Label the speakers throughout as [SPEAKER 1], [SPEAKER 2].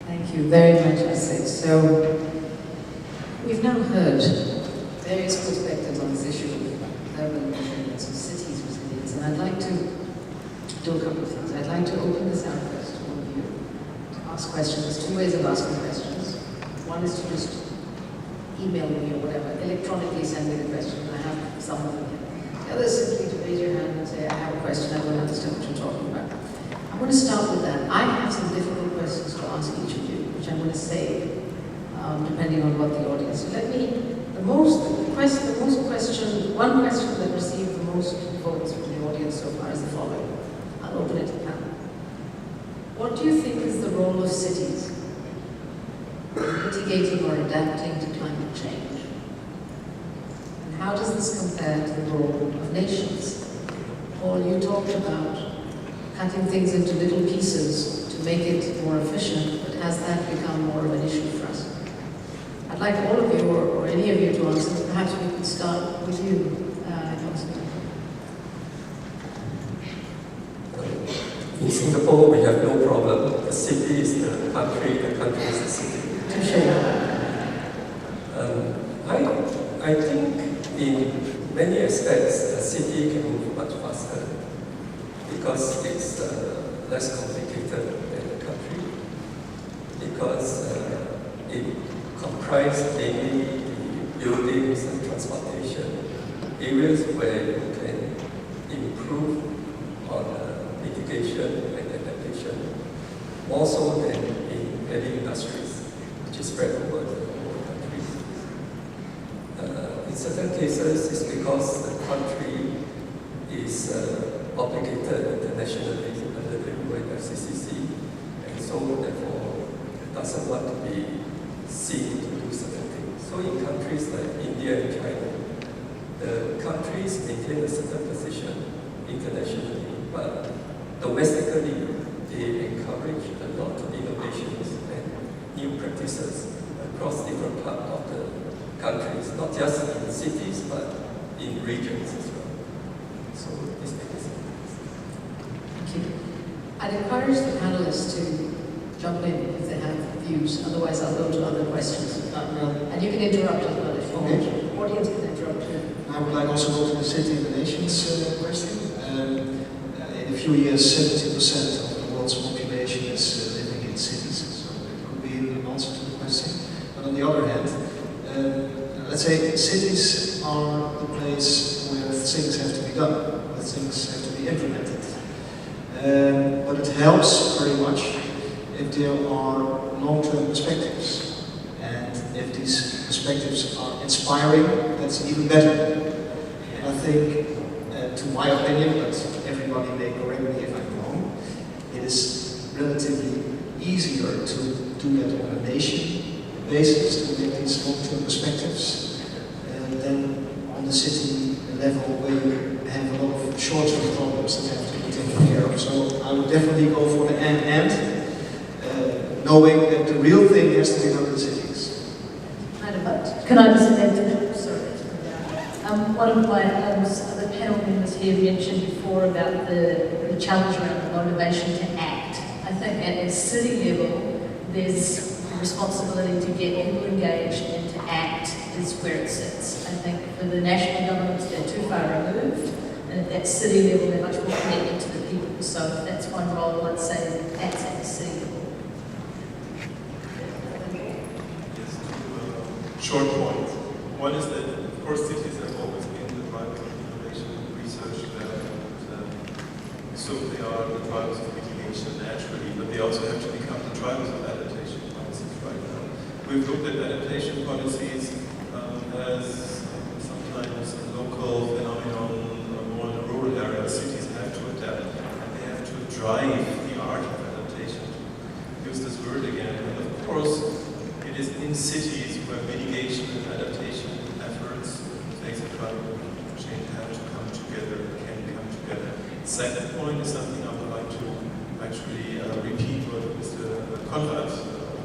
[SPEAKER 1] Thank you very much, Asit. So, we've now heard various perspectives on this issue of urban resilience, of cities resilience, and I'd like to do a couple of things. I'd like to open this out first to all of you to ask questions. There's two ways of asking questions. One is to just email me or whatever, electronically send me the question, and I have some of them here. The other is simply to raise your hand and say, I have a question, I don't understand what you're talking about. I'm going to start with that. I have some difficult questions to ask each of you, which I'm going to save, depending on what the audience. So let me, one question that received the most votes from the audience so far is the following. I'll open it to the panel. What do you think is the role of cities in mitigating or adapting to climate change? And how does this compare to the role of nations? Paul, you talked about cutting things into little pieces to make it more efficient, but has that become more of an issue for us? I'd like all of you, or any of you, to answer. Perhaps we could start with you, Yong Soon.
[SPEAKER 2] In Singapore, we have no problem. The city is the country is the city. I think in many aspects, the city can move much faster because it's less complicated than the country, because it comprises mainly buildings and transportation, areas where you can improve on mitigation and adaptation, more so than in heavy industries, which is spread over the whole country. In certain cases, it's because the country is obligated internationally under the UNFCCC, and so therefore doesn't want to be seen to do certain things. So in countries like India and China, the countries maintain a certain position internationally, but domestically they encourage a lot of innovations and new practices across different parts of the countries, not just in cities, but in regions as well. So this makes sense.
[SPEAKER 1] Thank you. I'd encourage the panelists to jump in if they have views, otherwise I'll go to other questions. And you can interrupt as well if you want. The audience can interrupt too.
[SPEAKER 3] I would like also to go to the city and the nations question. In a few years, 70% of the world's population is living in cities, so it could be an answer to the question. But on the other hand, let's say cities are the place where things have to be done, where things have to be implemented. But it helps very much if there are long-term perspectives. And if these perspectives are inspiring, that's even better. And I think, to my opinion, but everybody may correct me if I'm wrong, it is relatively easier to do that on a nation basis, to make these long-term perspectives, than on the city level where you have a lot of short-term problems that have to be taken care of. So I would definitely go for the and knowing that the real thing has to be done in the cities.
[SPEAKER 4] Can I just add to that? Sorry. One of my other panel members here mentioned before about the challenge around the motivation to act. I think at a city level, there's the responsibility to get people engaged and to act is where it sits. I think for the national governments, they're too far removed, and at that city level, they're much more connected to the people. So if that's one role, I'd say that's at the city level.
[SPEAKER 5] Short point. One is that, of course, cities have always been the drivers of innovation and research development. So they are the drivers of mitigation naturally, but they also have to become the drivers of adaptation policies right now. We've looked at adaptation policies as sometimes a local phenomenon, more in the rural areas. Cities have to adapt, and they have to drive the art of adaptation. Use this word again, and of course, it is in cities where mitigation and adaptation efforts things that climate change have to come together, can come together. Second point is something I would like to actually repeat what Mr. Konrad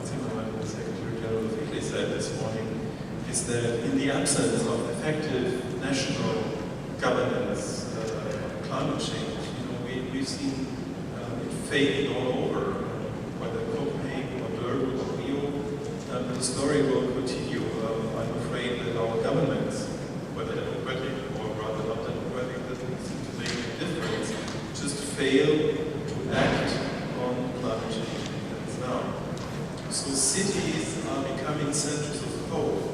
[SPEAKER 5] Zimmermann, the Secretary General of ICLEI, said this morning, is that in the absence of effective national governance on climate change, we've seen it fading all over, whether Copenhagen or Durban the story will continue. I'm afraid that our governments, whether democratic or rather not democratic, doesn't seem to make a difference, just fail to act on climate change as now. So cities are becoming centers of hope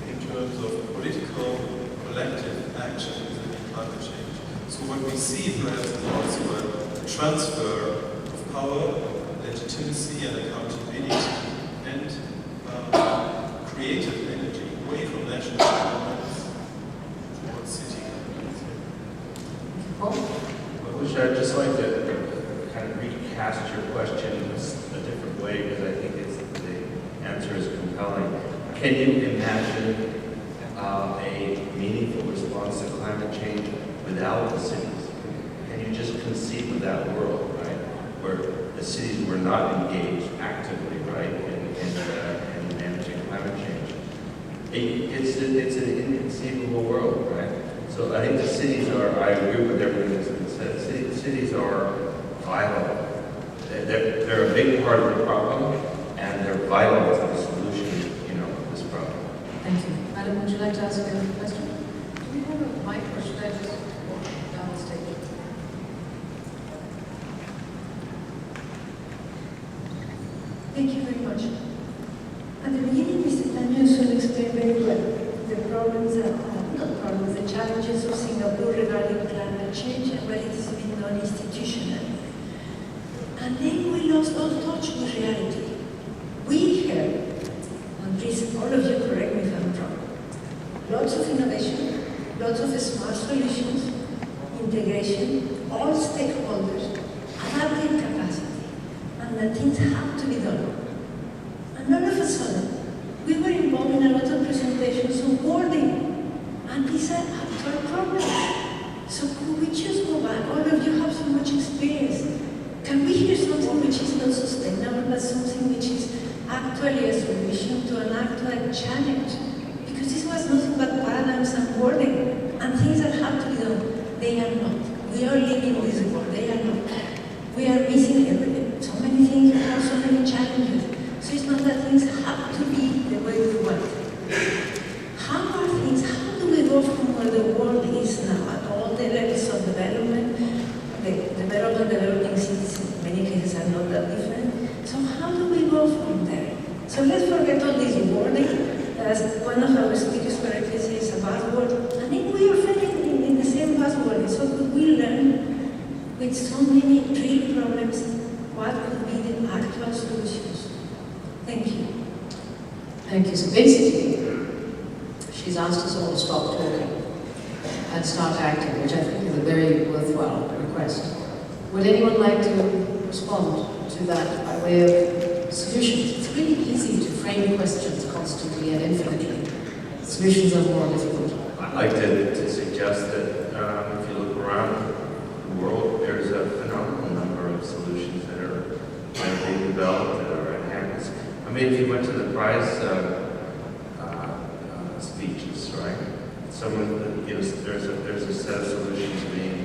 [SPEAKER 5] in terms of political, collective action in climate change. So what we see perhaps is also a transfer of power, legitimacy and accountability and creative energy away from national governments towards city governments.
[SPEAKER 6] Usha, I'd just like to kind of recast your question a different way because I think the answer is compelling. Can you imagine a meaningful response to climate change without the cities? Can you just conceive of that world, right, where the cities were not engaged actively, right, in managing climate change? It's an inconceivable world, right? So I think the cities are, I agree with everything that's been said, cities are vital. They're a big part of the problem, and they're vital to the solution, of this problem.
[SPEAKER 1] Thank you. Madam, would you like to ask a question? Do we have a mic or should I just walk down the stage?
[SPEAKER 7] Thank you very much. At the beginning, Mr. Yong Soon explained very well the problems, not problems, the challenges of Singapore regarding climate change and what it has been done institutionally. And then we lost all touch with reality. We heard, and please, all of you correct me if I'm wrong, lots of innovation, lots of smart solutions, integration, all stakeholders, adaptive capacity, and that things have to be done. And all of a sudden, we were involved in a lot of presentations on wording, and these are actual problems. So could we just go back? All of you have so much experience. Can we hear something which is not sustainable, but something which is actually a solution to an actual challenge? Because this was nothing but paradigms and wording, and things that have to be done, they are not. We are living this world, they are not. We are missing everything. So many things, we have so many challenges. So it's not that things have to be the way we want. How are things, how do we go from where the world is now at all the levels of development? The developing cities in many cases are not that different. So how do we go from there? So let's forget all this wording, as one of our speakers correctly says, a buzzword. I think we are failing in the same buzzword. So could we learn with so many real problems what could be the actual solutions? Thank you.
[SPEAKER 1] Thank you. So basically, she's asked us all to stop talking and start acting, which I think is a very worthwhile request. Would anyone like to respond to that by way of solutions? It's really easy to frame questions constantly and infinitely. Solutions are more difficult.
[SPEAKER 6] I'd like to suggest that if you look around the world, there's a phenomenal number of solutions that are being developed, that are at hand. I mean, if you went to the prize speeches, right? There's a set of solutions being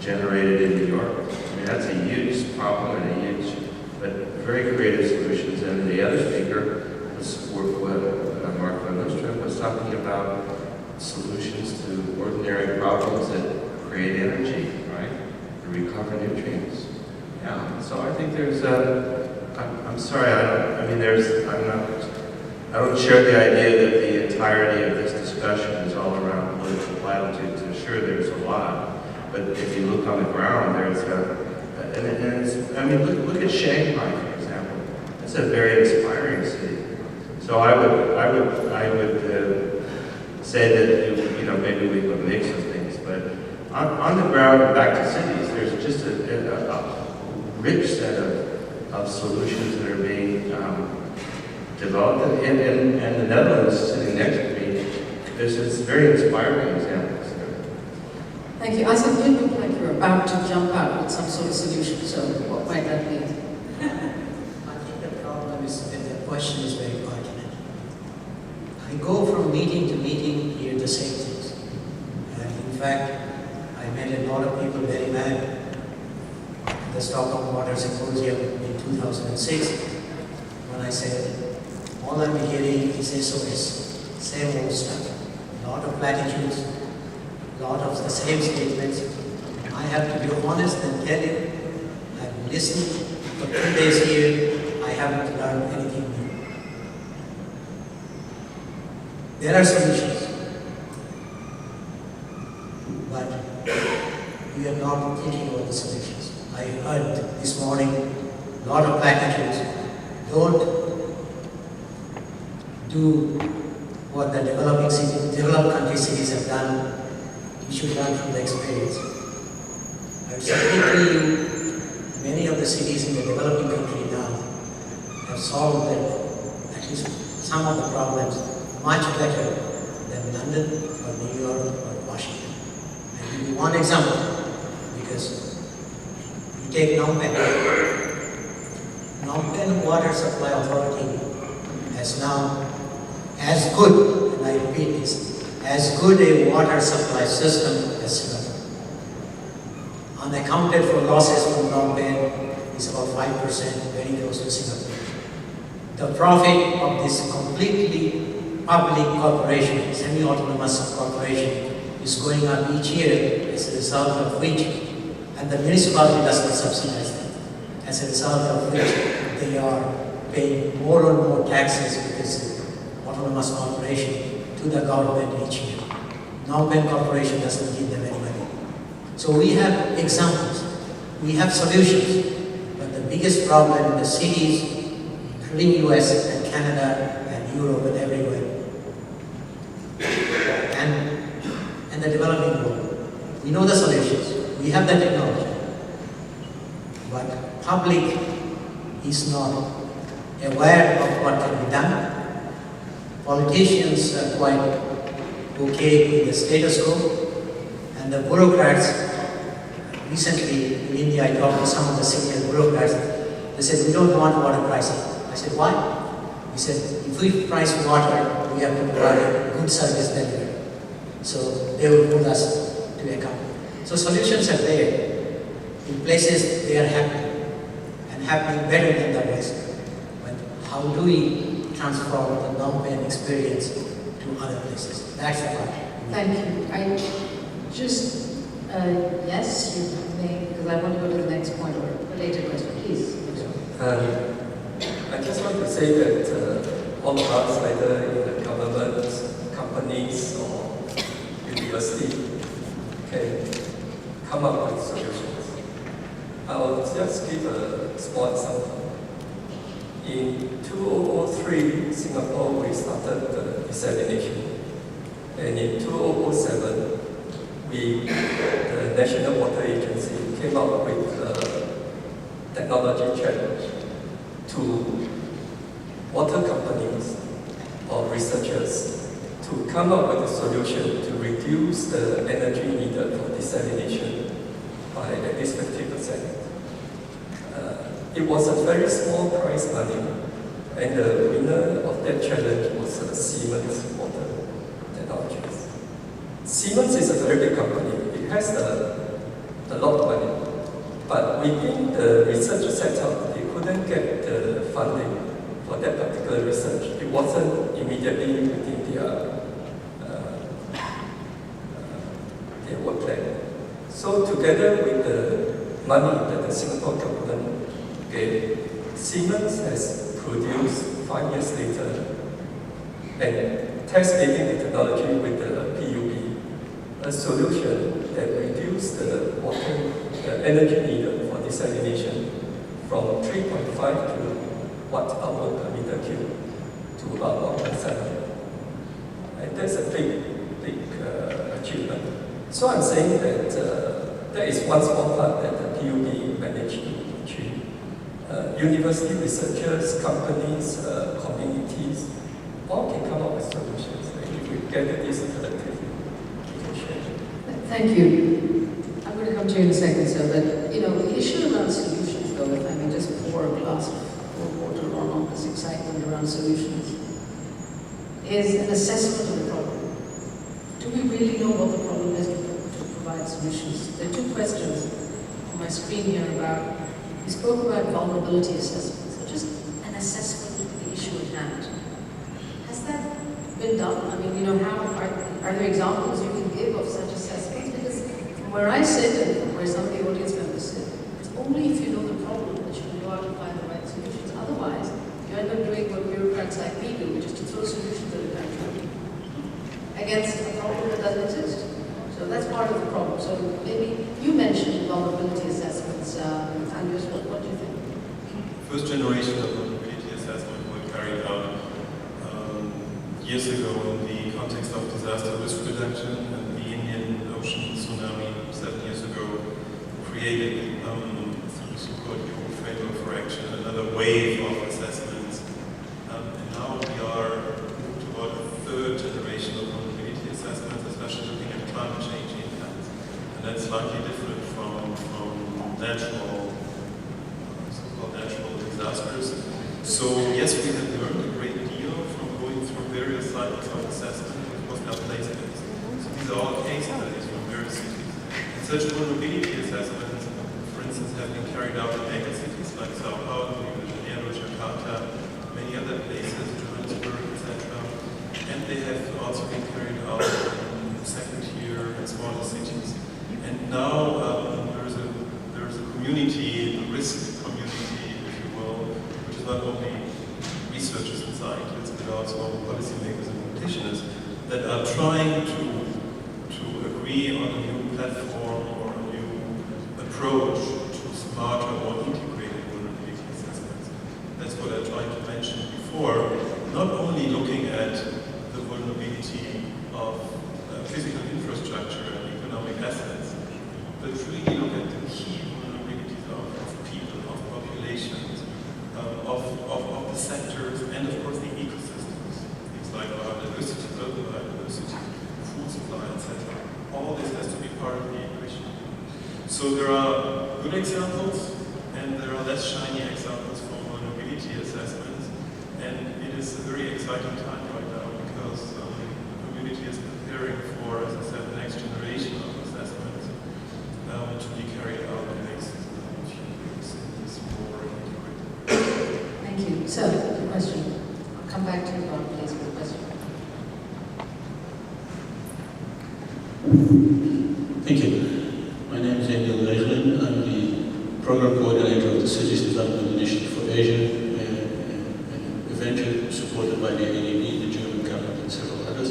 [SPEAKER 6] generated in New York. I mean, that's a huge problem and a huge, but very creative solutions. And the other speaker was Mark Van Lustrum was talking about solutions to ordinary problems that create energy, right? To recover nutrients. Yeah. So I think there's I'm sorry, I don't share the idea that the entirety of this discussion is all around political platitudes. Sure, there's a lot, but if you look on the ground, there's look at Shanghai, for example. It's a very inspiring city. So I would say that maybe we could mix of things, but on the ground and back to cities, there's just a rich set of solutions that are being developed, and the Netherlands sitting next to me, there's very inspiring examples there.
[SPEAKER 1] Thank you. I said you look like you're about to jump out with some sort of solution, so what might that be?
[SPEAKER 8] I think the problem is that the question is very pertinent. I go from meeting to meeting, hear the same things. And in fact, I met a lot of people very mad at the Stockholm Water Symposium in 2006 when I said all I'm hearing is SOS, same old stuff. A lot of platitudes, a lot of the same statements. I have to be honest and tell you, I've listened for 2 days here, I haven't learned anything new. There are solutions, but we are not thinking about the solutions. I heard this morning a lot of platitudes. Don't do what the developed country cities have done. You should learn from the experience. I would submit to you, many of the cities in the developing country now have solved at least some of the problems much better than London or New York or Washington. I'll give you one example, because you take Phnom Penh. Phnom Penh Water Supply Authority has now as good, and I repeat this, as good a water supply system as Singapore. Unaccounted for losses from Phnom Penh is about 5%, very close to Singapore. The profit of this completely public corporation, semi-autonomous corporation, is going up each year as a result of which, and the municipality does not subsidize them, as a result of which they are paying more and more taxes because autonomous corporation to the government each year. Phnom Penh Corporation doesn't give them any money. So we have examples, we have solutions, but the biggest problem in the cities, including US and Canada and Europe and everywhere, and the developing world, we know the solutions, we have the technology, but public is not aware of what can be done. Politicians are quite okay with the status quo, and the bureaucrats, recently in India I talked to some of the senior bureaucrats, they said, we don't want water pricing. I said, why? He said, if we price water, we have to provide a good service delivery. So they will hold us to account. So solutions are there. In places they are happening, and happening better than the rest. But how do we transform the Phnom Penh experience to other places? That's the part.
[SPEAKER 1] Thank you. I just, yes, you may, because I want to go to the next point or a later question. Please.
[SPEAKER 2] I just want to say that all of us, whether in the government, companies, or university, can come up with solutions. I'll just give a small example. In 2003, Singapore, we started the desalination. And in 2007, the National Water Agency came up with a technology challenge to water companies or researchers to come up with a solution to reduce the energy needed for desalination by at least 50%. It was a very small prize money, and the winner of that challenge was Siemens Water Technologies. Siemens is a very big company. It has a lot of money, but within the research setup, they couldn't get the funding for that particular research. It wasn't immediately within their work plan. So together with the money that the Singapore government gave, Siemens has produced 5 years later and test-making the technology with the PUB, a solution that reduced the energy needed for desalination from 3.5 watt-hour per meter cube to about 1.7. And that's a big achievement. So I'm saying that that is one small part that the PUB managed to achieve. University researchers, companies, communities, all can come up with solutions. And if we gather this collectively, we can share.
[SPEAKER 1] Thank you. I'm going to come to you in a second, sir, but the issue around solutions, though, if I may just pour a glass of cold water on all this excitement around solutions, is an assessment of the problem. Do we really know what the problem is to provide solutions? There are 2 questions on my screen here about, we spoke about vulnerability assessment, so just an assessment of the issue at hand. are there examples you can give of such assessments? Because from where I sit and where some of the audience members sit, it's only if you know the problem that you can go out and find the right solutions. Otherwise, you end up doing what bureaucrats like me do, which is to throw solutions at a country against a problem that doesn't exist. So that's part of the problem. So maybe you mentioned vulnerability assessments. Andreas, what do you think?
[SPEAKER 5] First generation of vulnerability assessment were carried out years ago in the context of disaster risk reduction, and the Indian Ocean tsunami 7 years ago created the so-called EU framework for action, another wave of assessments. And now we are toward a third generation of vulnerability assessments, especially looking at climate change impacts. And that's slightly different from natural, so-called natural disasters. So yes, we have learned a great deal from going through various cycles of assessment, which was now place-based. So these are all case studies from various cities. And such vulnerability assessments, for instance, have been carried out in mega cities like Sao Paulo, Rio de Janeiro, Jakarta, many other places, Johannesburg, etc. And they have also been carried out in second-tier and smaller cities. And now there is a community, the risk community, if you will, which is not only researchers and scientists, but also policymakers and practitioners that are trying to agree on a new platform or a new approach to smarter, more integrated vulnerability assessments. That's what I tried to mention before. Not only looking at the vulnerability of physical infrastructure and economic assets, but really look at the key vulnerabilities of people, of populations, of the sectors, and of course the ecosystems. Things like biodiversity, global biodiversity, food supply, etc. All this has to be part of the equation. So there are good examples, and there are less shiny examples for vulnerability assessments. And it is a very exciting time right now because the community is preparing for, as I said, the next generation of assessments to be carried out in the next few years in this more integrated.
[SPEAKER 1] Thank you. So, the question. I'll come back to you, Bart, please, for the question.
[SPEAKER 9] Thank you. My name is Andreas Rechkemmer. I'm the program coordinator of the Cities Development Initiative for Asia, a venture supported by the ADB, the German government, and several others,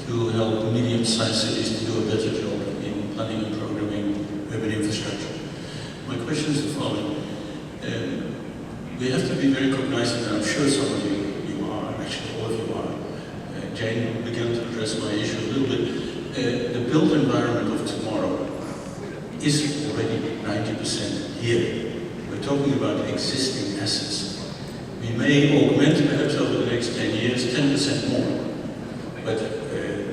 [SPEAKER 9] to help medium-sized cities to do a better job in planning and programming urban infrastructure. My question is the following. We have to be very cognizant, and I'm sure some of you are, actually all of you are. Jane began to address my issue a little bit. The built environment of tomorrow is already 90% here. We're talking about existing assets. We may augment perhaps over the next 10 years 10% more. But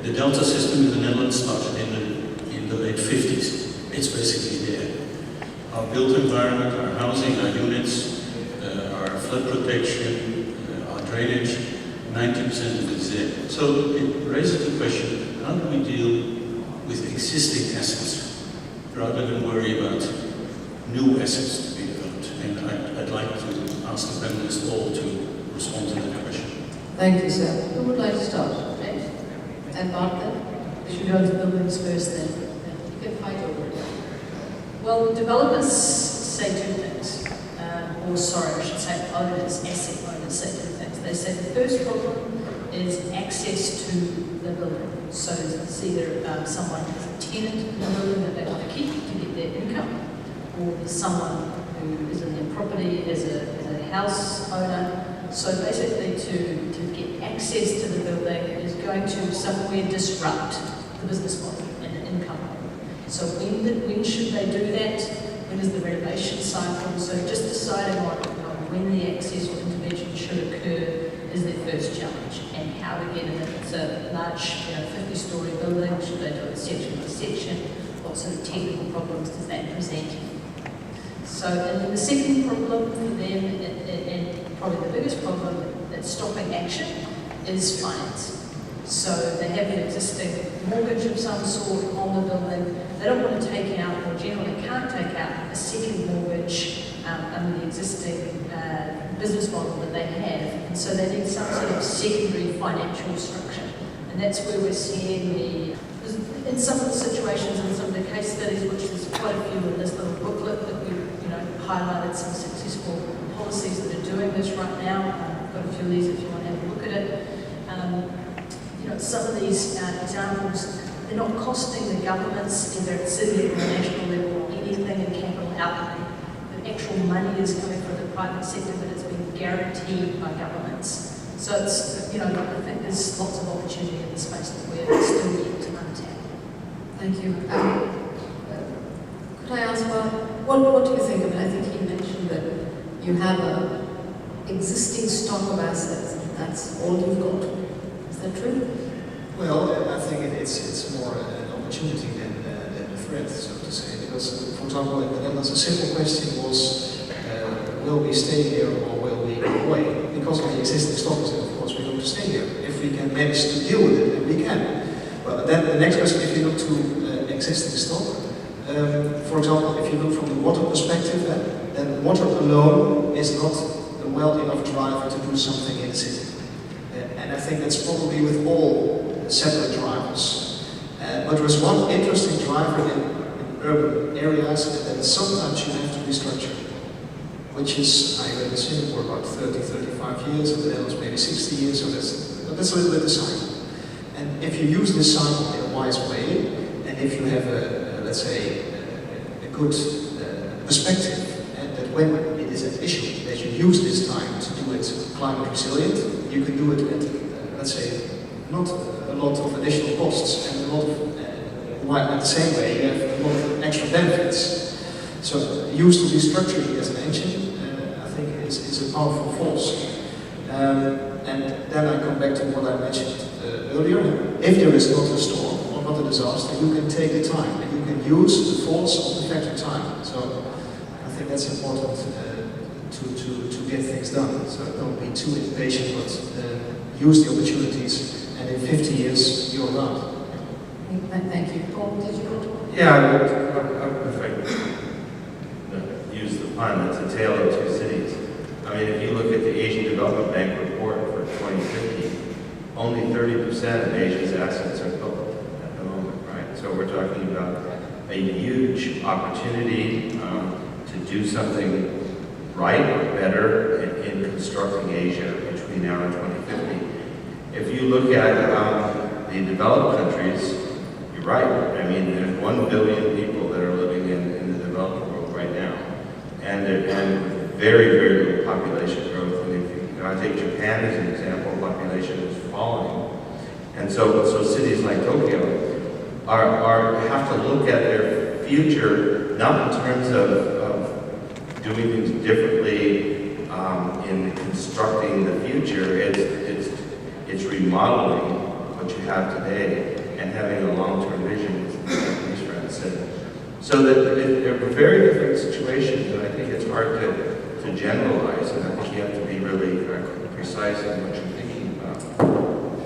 [SPEAKER 9] the Delta system in the Netherlands started in the late 50s. It's basically there. Our built environment, our housing, our units, our flood protection, our drainage, 90% of it is there. So it raises the question, how do we deal with existing assets rather than worry about new assets to be developed? And I'd like to ask the panelists all to respond to that question.
[SPEAKER 1] Thank you, sir. Who would like to start? James? And Bart then?
[SPEAKER 4] We should go to buildings first then.
[SPEAKER 1] You can fight over it.
[SPEAKER 4] Well, developers say two things. Or sorry, I should say owners, asset owners say two things. They say the first problem is access to the building. So it's either someone who's a tenant in the building that they want to keep to get their income, or there's someone who is in their property as a house owner. So basically to get access to the building is going to somewhere disrupt the business model and the income model. So when should they do that? When is the renovation cycle? So just deciding on when the access or intervention should occur is their first challenge, and how to get in it. It's a large 50-story building. Should they do it section by section? What sort of technical problems does that present? So, and then the second problem for them, and probably the biggest problem that's stopping action, is finance. So they have an existing mortgage of some sort on the building. They don't want to take out, or generally can't take out, a second mortgage under the existing business model that they have. And so they need some sort of secondary financial structure. And that's where we're seeing in some of the situations, in some of the case studies, which there's quite a few in this little booklet that we highlighted some successful policies that are doing this right now. I've got a few of these if you want to have a look at it. Some of these examples, they're not costing the governments, either at city or national level, anything in capital outlay. The actual money is coming from the private sector, but it's been guaranteed by governments. So it's, I think there's lots of opportunity in the space that we're still yet to untap.
[SPEAKER 1] Thank you. Could I ask, what do you think of it? I think he mentioned that you have an existing stock of assets, and that's all you've got. Is that true?
[SPEAKER 3] Well, I think it's more an opportunity than a threat, so to say. Because, for example, in the Netherlands, a simple question was, will we stay here or will we go away? Because of the existing stocks, of course, we're going to stay here. If we can manage to deal with it, then we can. But then the next question, if you look to existing stock, for example, if you look from the water perspective, then water alone is not a well enough driver to do something in the city. And I think that's probably with all separate drivers. But there's one interesting driver in urban areas that sometimes you have to restructure, which is, I read in Singapore about 30, 35 years, and then it was maybe 60 years, so that's a little bit the cycle. And if you use this cycle in a wise way, and if you have let's say, a good perspective, that when it is an issue, that you use this time to do it climate resilient, you can do it at, let's say, not a lot of additional costs, and a lot of, while at the same way, you have a lot of extra benefits. So, used to restructuring as an engine, I think is a powerful force. And then I come back to what I mentioned earlier. If there is not a storm or not a disaster, you can take the time and you can use the force of the factor time. So I think that's important to get things done. So don't be too impatient, but use the opportunities, and in 50 years you're around.
[SPEAKER 1] Thank you. Paul, did you want to?
[SPEAKER 6] Yeah, I would, if I use the pun, it's a tale of two cities. I mean, if you look at the Asian Development Bank report for 2050, only 30% of Asia's assets are public at the moment, right? So we're talking about a huge opportunity to do something right or better in constructing Asia between now and 2050. If you look at the developed countries, you're right. I mean, there's 1 billion people that are living in the developed world right now, and very, very little population growth. And if you, I take Japan as an example, population is falling. And so cities like Tokyo have to look at their future, not in terms of doing things differently in constructing the future. It's remodeling what you have today and having a long-term vision, as these friends said. So that they're very different situations, and I think it's hard to generalize, and I think you have to be really precise in what you're thinking about.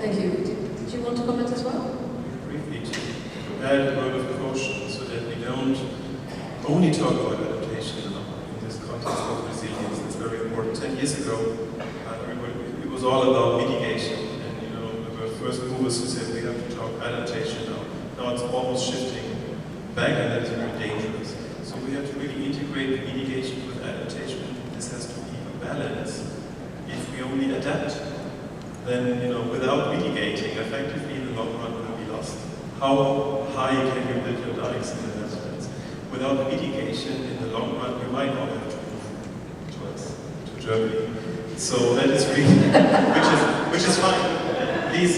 [SPEAKER 1] Thank you. Did you want to comment as well?
[SPEAKER 5] Briefly, to add a word of caution so that we don't only talk about adaptation in this context of resilience. It's very important. 10 years ago, it was all about mitigation, and there were first movers who said we have to talk adaptation now. Now it's almost shifting back, and that's very dangerous. So we have to really integrate mitigation with adaptation. This has to be a balance. If we only adapt, then without mitigating, effectively in the long run we'll be lost. How high can you build your dikes in the Netherlands? Without mitigation, in the long run, we might not have to move to Germany. So that is really, which is fine. Please,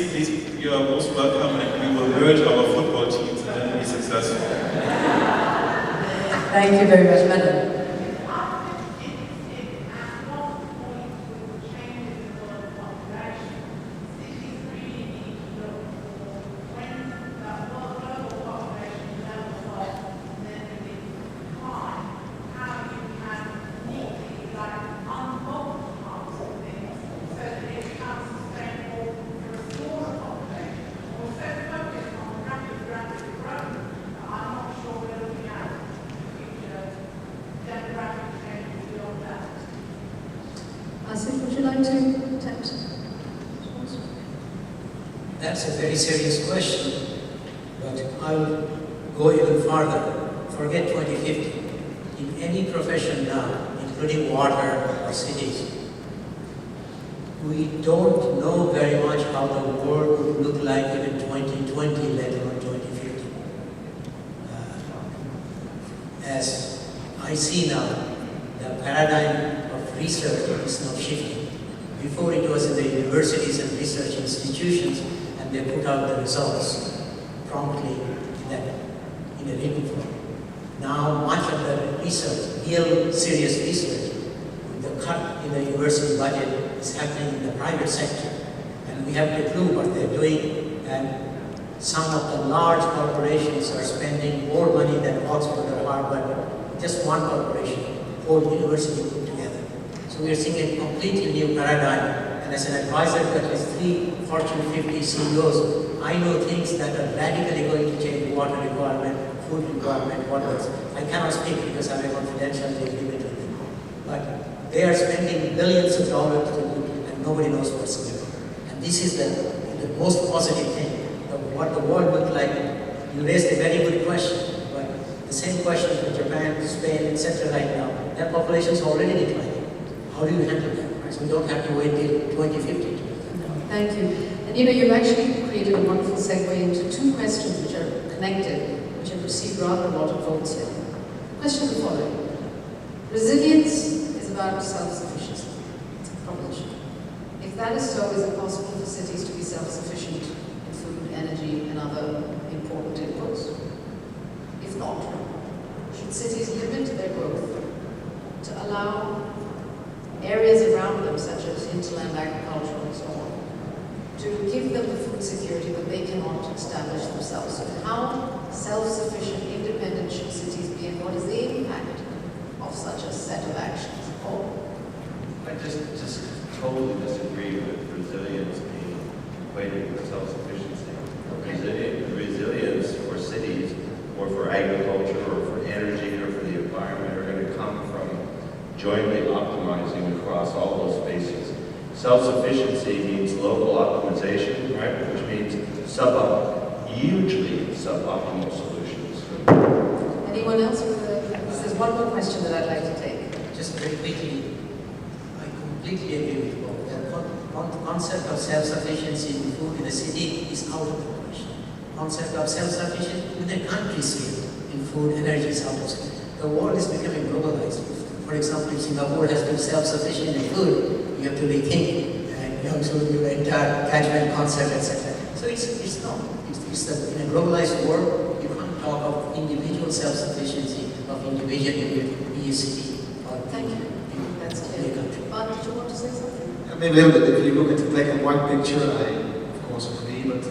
[SPEAKER 5] you are most welcome, and we will merge our football teams and then be successful.
[SPEAKER 1] Thank you very much, Madam.
[SPEAKER 8] That's a very serious question, but I'll go even farther. Forget 2050. In any profession now, including water or cities, we don't know very much how the world would look like even 2020, let alone 2050. As I see now, the paradigm of research is now shifting. Before it was in the universities and research institutions, and they put out the results promptly in a written form. Now much of the research, real serious research, with the cut in the university budget is happening in the private sector. And we have to clue what they're doing, and some of the large corporations are spending more money than Oxford or Harvard, just one corporation, whole university put together. So we are seeing a completely new paradigm. And as an advisor to at least 3 Fortune 50 CEOs, I know things that are radically going to change water requirement, food requirement, what else. I cannot speak because I have a confidentiality agreement with them. But they are spending billions of dollars to do it, and nobody knows what's going on. And this is the most positive thing, what the world looked like. You raised a very good question, but the same question for Japan, Spain, etc. right now, their population is already declining. How do you handle that? So we don't have to wait till 2050.
[SPEAKER 1] Thank you. And you know, you've actually created a wonderful segue into 2 questions which are connected, which have received rather a lot of votes here. Question the following. Resilience is about self-sufficiency. It's a proposition. If that is so, is it possible for cities to be self-sufficient in food, energy, and other important inputs? If not, should cities limit their growth to allow areas around them, such as hinterland agriculture and so on, to give them the food security that they cannot establish themselves? So how self-sufficient, independent should cities be, and what is the impact of such a set of actions?
[SPEAKER 6] I just totally disagree with resilience being equated with self-sufficiency. Resilience for cities, or for agriculture, or for energy, or for the environment are going to come from jointly optimizing across all those spaces. Self-sufficiency means local optimization, right? Which means hugely suboptimal solutions.
[SPEAKER 1] Anyone else with there's one more question that I'd like to take.
[SPEAKER 8] Just very quickly, I completely agree with you. The concept of self-sufficiency in food in the city is out of the question. Concept of self-sufficiency in the country scale in food, energy is out of scale. The world is becoming globalized. For example, if Singapore has to be self-sufficient in food, you have to rethink Yong Soon, your entire catchment concept, etc. So it's not. In a globalized world, you can't talk of individual self-sufficiency of individual be a city or
[SPEAKER 1] Thank you. That's clear. Bart, did you want to say something?
[SPEAKER 3] Maybe a little bit. If you look at the black and white picture, I of course agree, but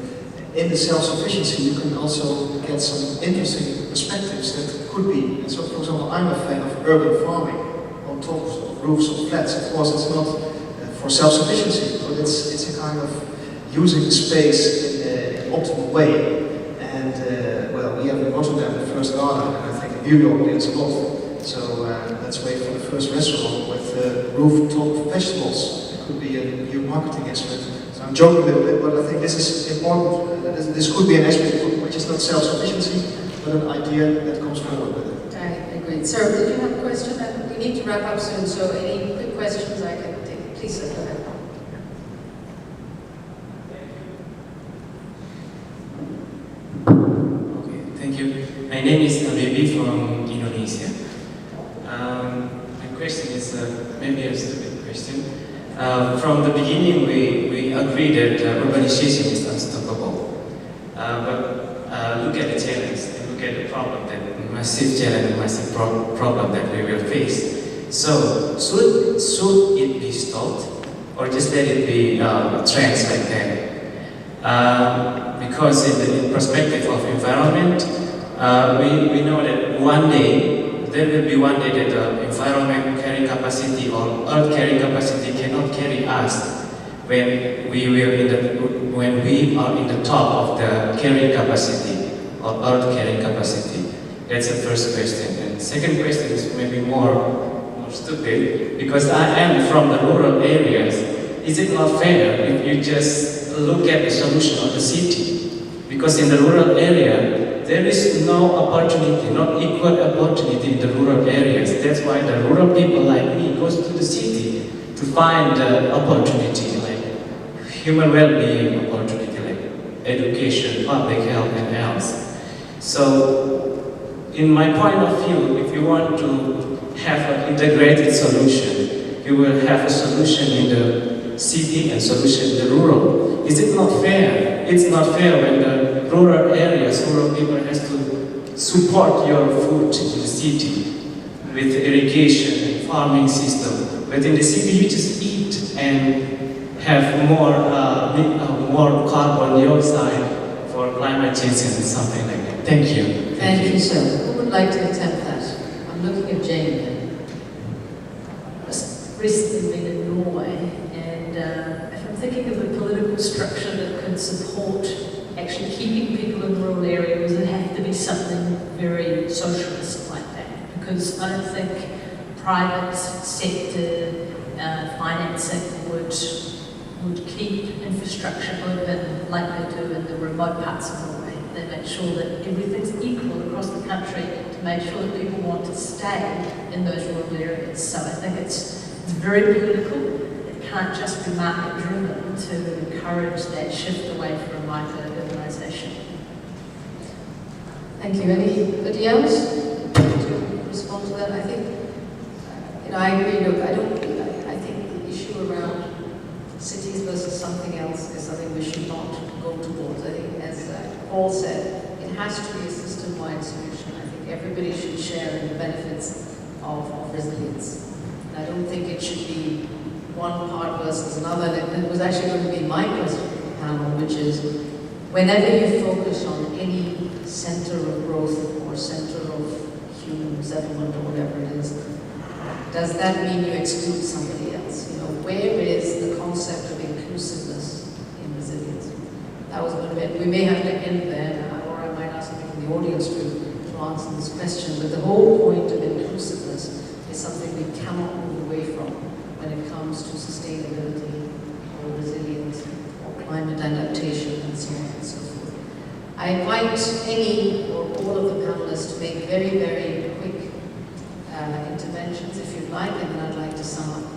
[SPEAKER 3] in the self-sufficiency you can also get some interesting perspectives that could be. And so, for example, I'm a fan of urban farming on tops of roofs of flats. Of course, it's not for self-sufficiency, but it's a kind of using the space in an optimal way. And well, we have in Rotterdam the first garden, and I think in New York there's a lot. So let's wait for the first restaurant with rooftop vegetables. It could be a new marketing instrument. So I'm joking a little bit, but I think this is important. This could be an aspect which is not self-sufficiency, but an idea that comes forward with it.
[SPEAKER 1] I agree. Sir, did you have a question? We need to wrap up soon, so any quick questions I can take? Please, sir, go ahead.
[SPEAKER 10] Okay, thank you. My name is Baby from Indonesia. My question is maybe a stupid question. From the beginning, we agree that urbanization is unstoppable. But look at the challenge, and look at the problem, that massive challenge, massive problem that we will face. So, should it be stopped, or just let it be trends like that? Because in the perspective of environment, we know that one day, there will be one day that the environment carrying capacity or earth carrying capacity cannot carry us when we are in the top of the carrying capacity or earth carrying capacity. That's the first question. And second question is maybe more stupid, because I am from the rural areas. Is it not fair if you just look at the solution of the city. Because in the rural area, there is no opportunity, not equal opportunity in the rural areas. That's why the rural people like me goes to the city to find opportunity, like human well-being opportunity, like education, public health, and else. So, in my point of view, if you want to have an integrated solution, you will have a solution in the city and solution in the rural. Is it not fair? It's not fair when the rural areas, rural people has to support your food in the city with irrigation and farming system. But in the city, you just eat and have more carbon dioxide for climate change and something like that. Thank you.
[SPEAKER 1] Thank you, sir. Who would like to attempt that? I'm looking at Jane here.
[SPEAKER 4] I've recently been in Norway, and if I'm thinking of a political structure that could support actually keeping people in rural areas, it would have to be something very socialist like that. Because I don't think private sector financing would keep infrastructure open like they do in the remote parts of Norway. They make sure that everything's equal across the country to make sure that people want to stay in those rural areas. So I think it's very political. It can't just be market driven to encourage that shift away from urbanisation.
[SPEAKER 1] Thank you. Anybody else to respond to that? I think, I agree. Look, I think the issue around cities versus something else is something we should not go towards. I think, as Paul said, it has to be a system-wide solution. I think everybody should share in the benefits of resilience. And I don't think it should be one part versus another. And it was actually going to be my question to the panel, which is, whenever you focus on any center of growth or center of human settlement or whatever it is, does that mean you exclude somebody else? Where is the concept of inclusiveness in resilience? That was going to be, we may have to end there, or I might ask somebody from the audience to answer this question, but the whole point of inclusiveness is something we cannot move away from when it comes to sustainability or resilience or climate adaptation and so on and so forth. I invite any or all of the panelists to make very, very quick interventions if you'd like, and then I'd like to sum up.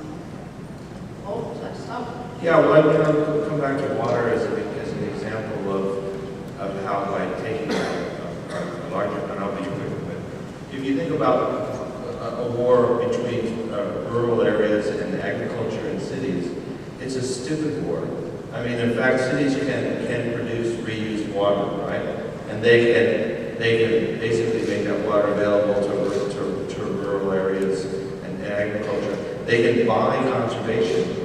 [SPEAKER 1] Oh, let's start.
[SPEAKER 6] Yeah, well, I'll come back to water as an example of how by taking a larger, and I'll be quick, but if you think about a war between rural areas and agriculture in cities, it's a stupid war. I mean, in fact, cities can produce reused water, right? And they can basically make that water available to rural areas and agriculture. They can buy conservation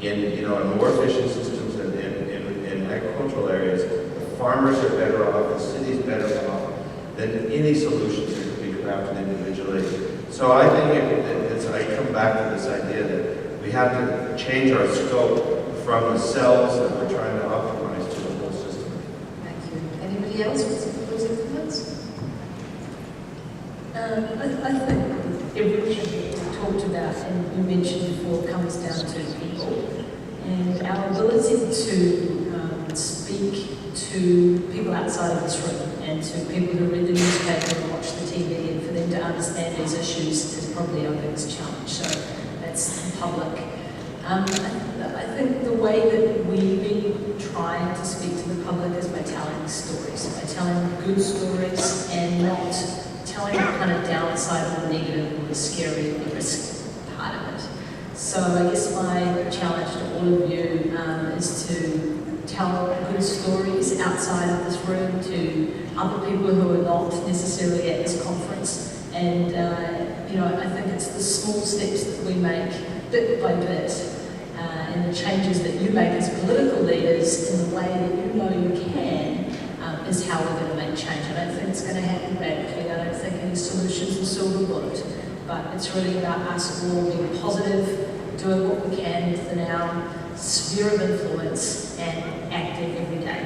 [SPEAKER 6] in more efficient systems in agricultural areas. The farmers are better off, the city's better off than any solutions that can be crafted individually. So I think I come back to this idea that we have to change our scope from the cells that we're trying to optimize to the whole system.
[SPEAKER 1] Thank you. Anybody else with some closing comments?
[SPEAKER 4] I think everything we talked about and you mentioned before comes down to people and our ability to speak to people outside of this room and to people who read the newspaper and watch the TV, and for them to understand these issues is probably our biggest challenge. So that's the public. I think the way that we've been trying to speak to the public is by telling stories, by telling good stories and not telling the kind of downside or the negative or the scary or the risk part of it. So I guess my challenge to all of you is to tell good stories outside of this room to other people who are not necessarily at this conference. And I think it's the small steps that we make bit by bit and the changes that you make as political leaders in the way that you know you can is how we're going to make change. I don't think it's going to happen radically. I don't think any solutions are silver bullet, but it's really about us all being positive, doing what we can within our sphere of influence and acting every day.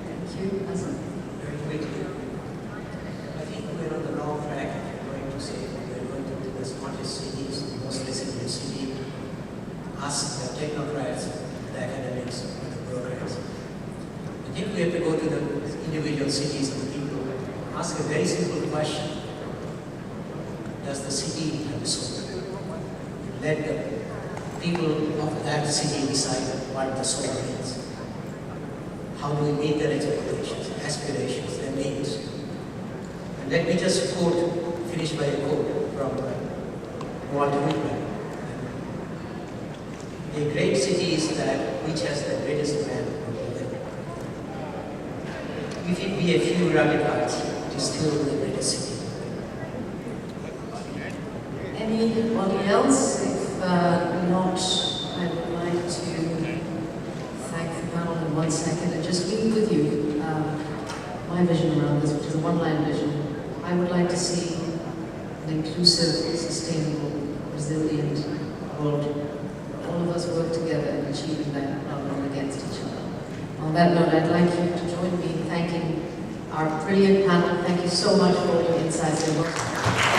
[SPEAKER 1] Thank you.
[SPEAKER 8] Very quickly. I think we're on the wrong track if we're going to say we're going to do the smartest cities, the most resilient city, us, the technocrats, the academics, and the bureaucrats. to the individual cities and people, ask a very simple question. Does the city have a soul? Let the people of that city decide what the soul is. How do we meet their expectations, aspirations, their needs? And let me just finish by a quote from Walt Whitman. A great city is that which has the greatest man of the living. If it be a few rugged heights, it is still the greatest city.
[SPEAKER 1] Anybody else? If not, I would like to thank the panel in 1 second and just leave with you my vision around this, which is a one-line vision. I would like to see an inclusive, sustainable, resilient world. All of us work together in achieving that rather than against each other. On that note, I'd like you to join me in thanking our brilliant panel. Thank you so much for all your insights and work.